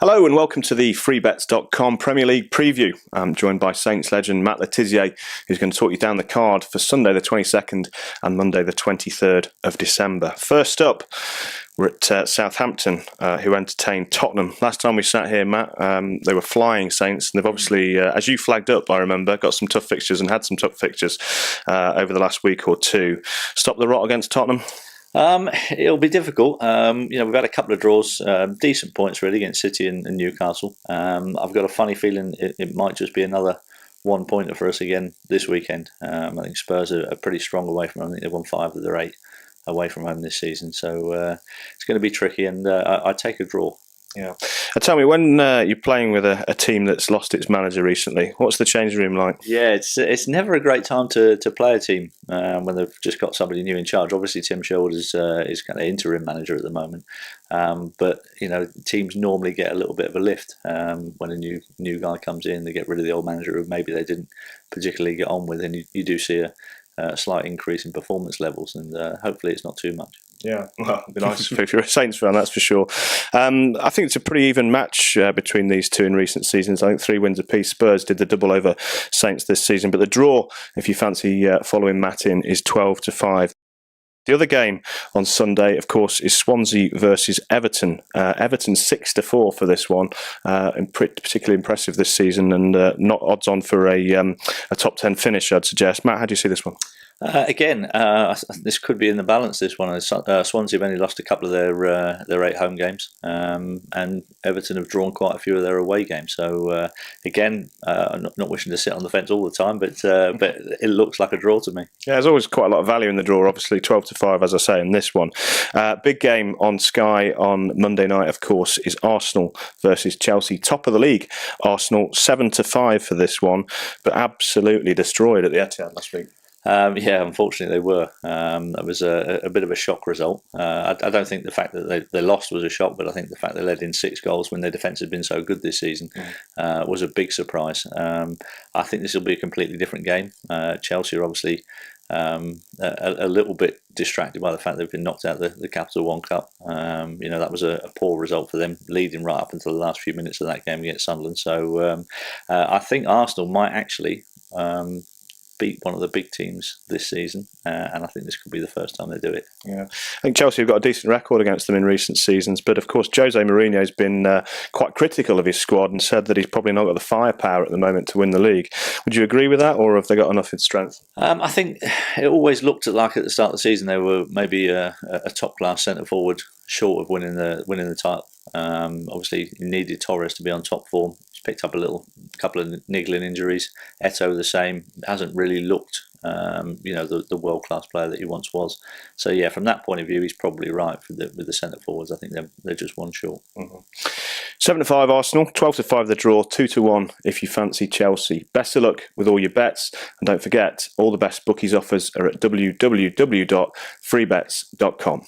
Hello and welcome to the freebets.com Premier League preview. I'm joined by Saints legend Matt Le Tissier, who's going to talk you down the card for Sunday the 22nd and Monday the 23rd of December. First up, we're at Southampton, who entertained Tottenham. Last time we sat here, Matt, they were flying Saints, and they've obviously, as you flagged up, I remember, got some tough fixtures and had some tough fixtures over the last week or two. Stop the rot against Tottenham? It'll be difficult. We've had a couple of draws, decent points really against City and Newcastle. I've got a funny feeling it might just be another 1 pointer for us again this weekend. I think Spurs are pretty strong away from home. I think they've won 5 of their 8 away from home this season. So it's going to be tricky, and I take a draw. Yeah. Tell me, when you're playing with a team that's lost its manager recently, what's the changing room like? Yeah, it's never a great time to play a team when they've just got somebody new in charge. Obviously, Tim Sherwood is kind of interim manager at the moment, but teams normally get a little bit of a lift when a new guy comes in. They get rid of the old manager who maybe they didn't particularly get on with, and you do see a slight increase in performance levels, and hopefully it's not too much. Yeah, well, it'd be nice if you're a Saints fan, that's for sure. I think it's a pretty even match between these two in recent seasons. I think 3 wins apiece. Spurs did the double over Saints this season, but the draw, if you fancy following Matt in, is 12-5. The other game on Sunday, of course, is Swansea versus Everton. Everton 6-4 for this one, and particularly impressive this season, and not odds on for a top 10 finish, I'd suggest. Matt, how do you see this one? This could be in the balance. This one, Swansea have only lost a couple of their 8 home games, and Everton have drawn quite a few of their away games. So I'm not wishing to sit on the fence all the time, but it looks like a draw to me. Yeah, there's always quite a lot of value in the draw. Obviously, 12-5, as I say, in this one. Big game on Sky on Monday night, of course, is Arsenal versus Chelsea, top of the league. Arsenal 7-5 for this one, but absolutely destroyed at the Etihad last week. Unfortunately they were. That was a bit of a shock result. I don't think the fact that they lost was a shock, but I think the fact they led in 6 goals when their defence had been so good this season was a big surprise. I think this will be a completely different game. Chelsea are obviously a little bit distracted by the fact they've been knocked out the Capital One Cup. That was a poor result for them, leading right up until the last few minutes of that game against Sunderland. So I think Arsenal might actually beat one of the big teams this season, and I think this could be the first time they do it. Yeah, I think Chelsea have got a decent record against them in recent seasons, but of course Jose Mourinho has been quite critical of his squad and said that he's probably not got the firepower at the moment to win the league. Would you agree with that, or have they got enough in strength? I think it always looked like at the start of the season they were maybe a top class centre forward short of winning the title. Obviously, he needed Torres to be on top form. He's picked up a couple of niggling injuries. Eto'o the same. Hasn't really looked, the world class player that he once was. So yeah, from that point of view, he's probably right with the centre forwards. I think they're just one short. 7-5 Arsenal, 12-5 the draw, 2-1 if you fancy Chelsea. Best of luck with all your bets, and don't forget, all the best bookies offers are at www.freebets.com.